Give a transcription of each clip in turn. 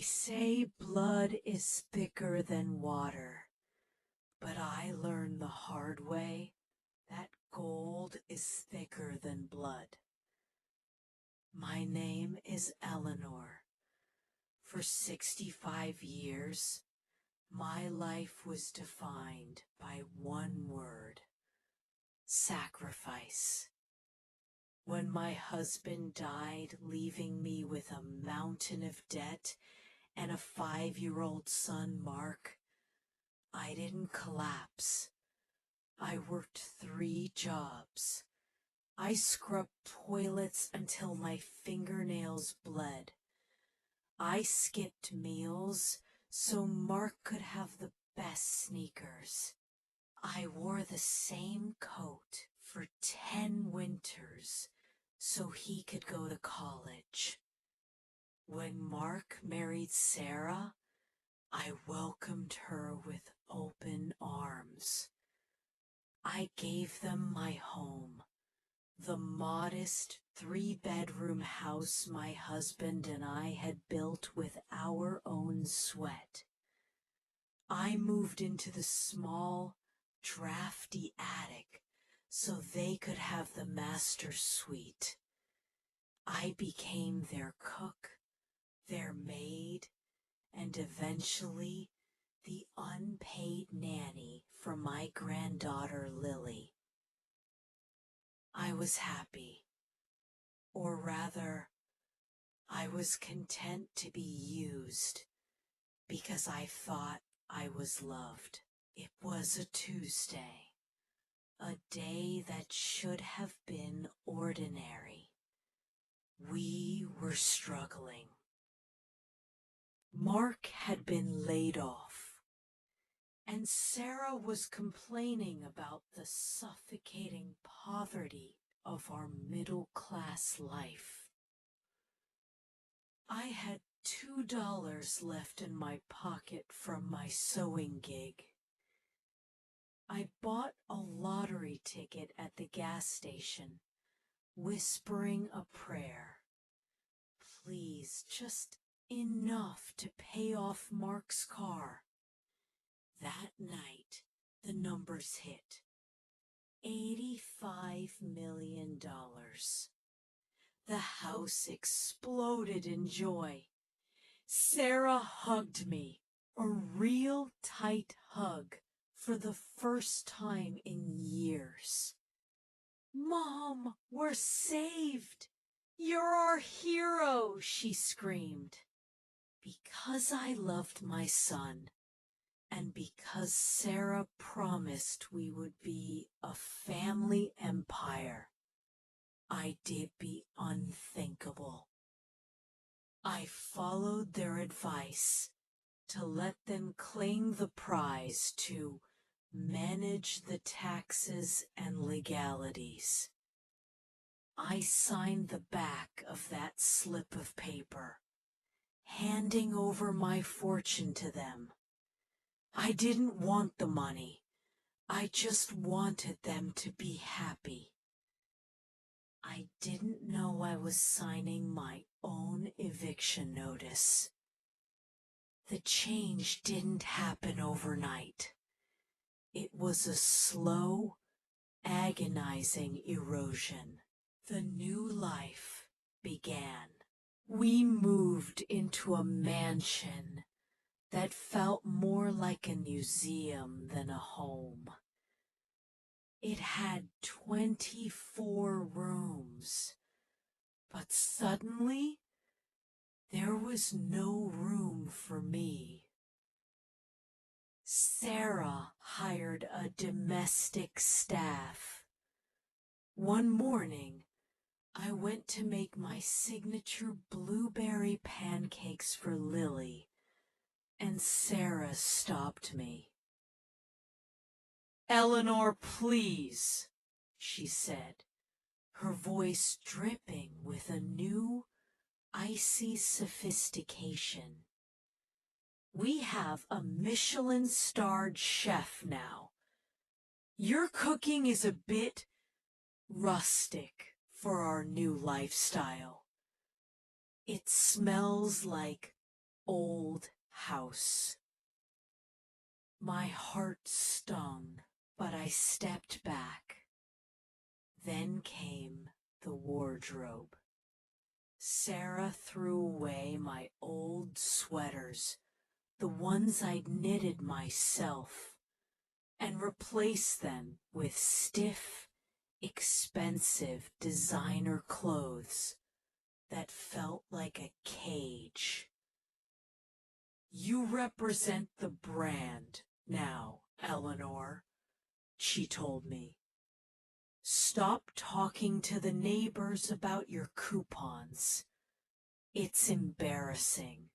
say blood is thicker than water, but I learned the hard way that gold is thicker than blood. My name is Eleanor. For 65 years, my life was defined by one word: sacrifice. When my husband died, leaving me with a mountain of debt and a 5-year-old son, Mark, I didn't collapse. I worked 3 jobs. I scrubbed toilets until my fingernails bled. I skipped meals so Mark could have the best sneakers. I wore the same coat for 10 winters so he could go to college. When Mark married Sarah, I welcomed her with open arms. I gave them my home, the modest 3-bedroom house my husband and I had built with our own sweat. I moved into the small, drafty attic so they could have the master suite. I became their cook, their maid, and eventually the unpaid nanny for my granddaughter Lily. I was happy, or rather, I was content to be used because I thought I was loved. It was a Tuesday, a day that should have been ordinary. We were struggling. Mark had been laid off, and Sarah was complaining about the suffocating poverty of our middle-class life. I had $2 left in my pocket from my sewing gig. I bought a lottery ticket at the gas station, whispering a prayer. Please, just enough to pay off Mark's car. That night, the numbers hit. $85 million. The house exploded in joy. Sarah hugged me, a real tight hug for the first time in years. "Mom, we're saved! You're our hero!" she screamed. Because I loved my son, and because Sarah promised we would be a family empire, I did the unthinkable. I followed their advice to let them claim the prize, to manage the taxes and legalities. I signed the back of that slip of paper, handing over my fortune to them. I didn't want the money. I just wanted them to be happy. I didn't know I was signing my own eviction notice. The change didn't happen overnight. It was a slow, agonizing erosion. The new life began. We moved into a mansion that felt more like a museum than a home. It had 24 rooms, but suddenly there was no room for me. Sarah hired a domestic staff. One morning, I went to make my signature blueberry pancakes for Lily, and Sarah stopped me. "Eleanor, please," she said, her voice dripping with a new, icy sophistication. "We have a Michelin-starred chef now. Your cooking is a bit rustic for our new lifestyle. It smells like old house. My heart stung, but I stepped back. Then came the wardrobe. Sarah threw away my old sweaters, the ones I'd knitted myself, and replaced them with stiff, expensive designer clothes that felt like a cage. "You represent the brand now, Eleanor," she told me. "Stop talking to the neighbors about your coupons. It's embarrassing."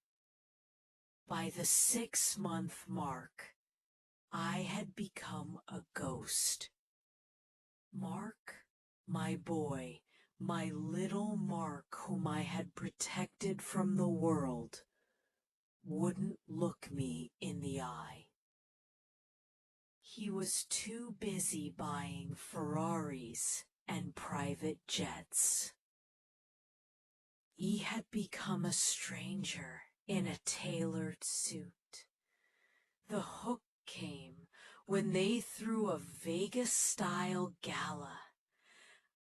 By the 6-month mark, I had become a ghost. Mark, my boy, my little Mark whom I had protected from the world, wouldn't look me in the eye. He was too busy buying Ferraris and private jets. He had become a stranger in a tailored suit. The hook came when they threw a Vegas-style gala.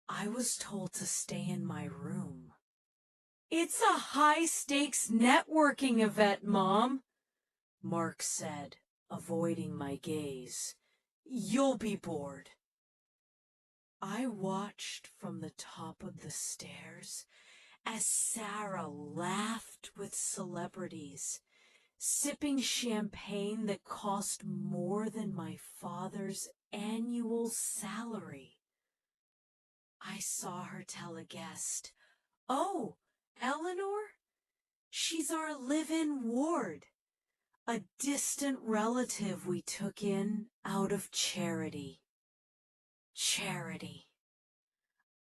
I was told to stay in my room. "It's a high-stakes networking event, Mom," Mark said, avoiding my gaze. "You'll be bored." I watched from the top of the stairs as Sarah laughed with celebrities, sipping champagne that cost more than my father's annual salary. I saw her tell a guest, "Oh, Eleanor? She's our live-in ward, a distant relative we took in out of charity." Charity.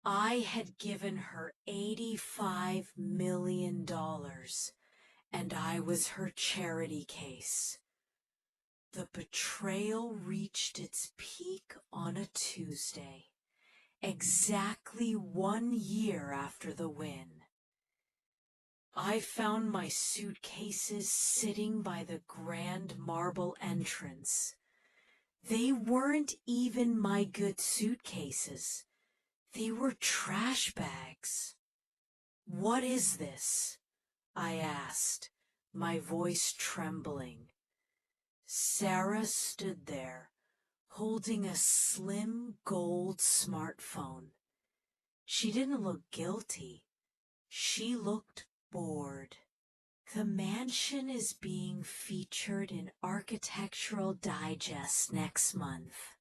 I had given her $85 million, and I was her charity case. The betrayal reached its peak on a Tuesday, exactly 1 year after the win. I found my suitcases sitting by the grand marble entrance. They weren't even my good suitcases. They were trash bags. "What is this?" I asked, my voice trembling. Sarah stood there, holding a slim gold smartphone. She didn't look guilty. She looked bored. "The mansion is being featured in Architectural Digest next month.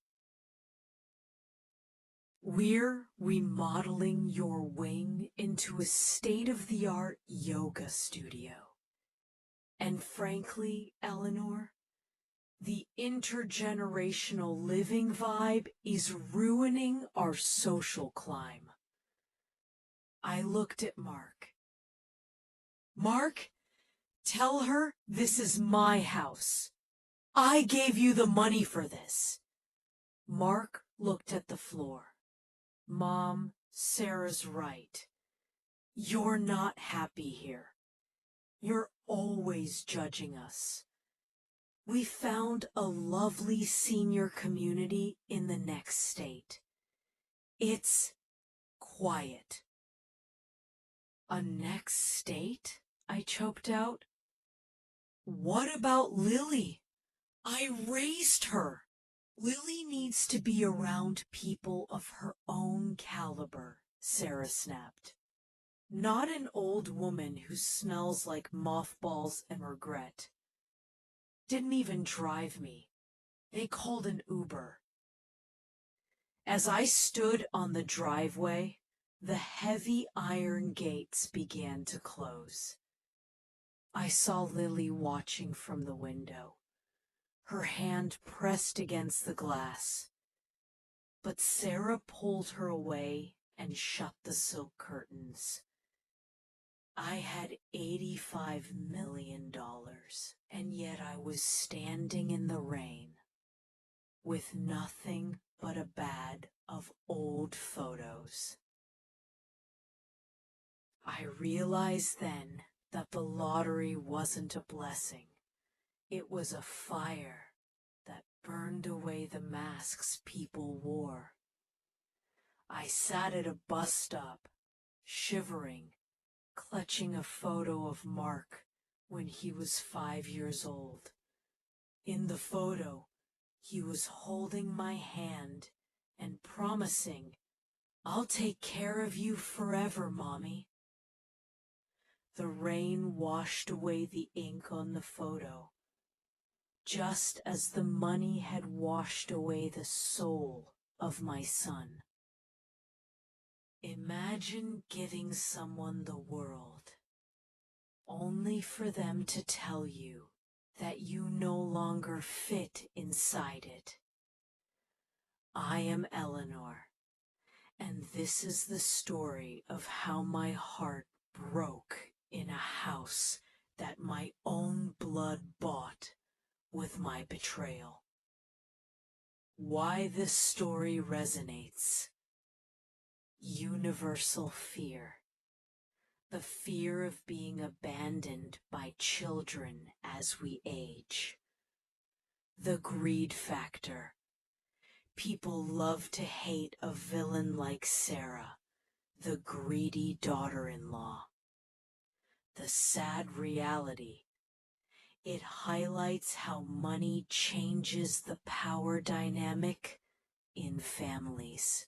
We're remodeling your wing into a state-of-the-art yoga studio. And frankly, Eleanor, the intergenerational living vibe is ruining our social climb." I looked at Mark. "Mark, tell her this is my house. I gave you the money for this." Mark looked at the floor. "Mom, Sarah's right. You're not happy here. You're always judging us. We found a lovely senior community in the next state. It's quiet." "A next state?" I choked out. "What about Lily? I raised her." "Lily needs to be around people of her own caliber," Sarah snapped. "Not an old woman who smells like mothballs and regret. Didn't even drive me. They called an Uber." As I stood on the driveway, the heavy iron gates began to close. I saw Lily watching from the window, her hand pressed against the glass. But Sarah pulled her away and shut the silk curtains. I had $85 million, and yet I was standing in the rain with nothing but a bag of old photos. I realized then that the lottery wasn't a blessing. It was a fire that burned away the masks people wore. I sat at a bus stop, shivering, clutching a photo of Mark when he was 5 years old. In the photo, he was holding my hand and promising, "I'll take care of you forever, Mommy." The rain washed away the ink on the photo, just as the money had washed away the soul of my son. Imagine giving someone the world, only for them to tell you that you no longer fit inside it. I am Eleanor, and this is the story of how my heart broke in a house that my own blood bought with my betrayal. Why this story resonates. Universal fear. The fear of being abandoned by children as we age. The greed factor. People love to hate a villain like Sarah, the greedy daughter-in-law. The sad reality. It highlights how money changes the power dynamic in families.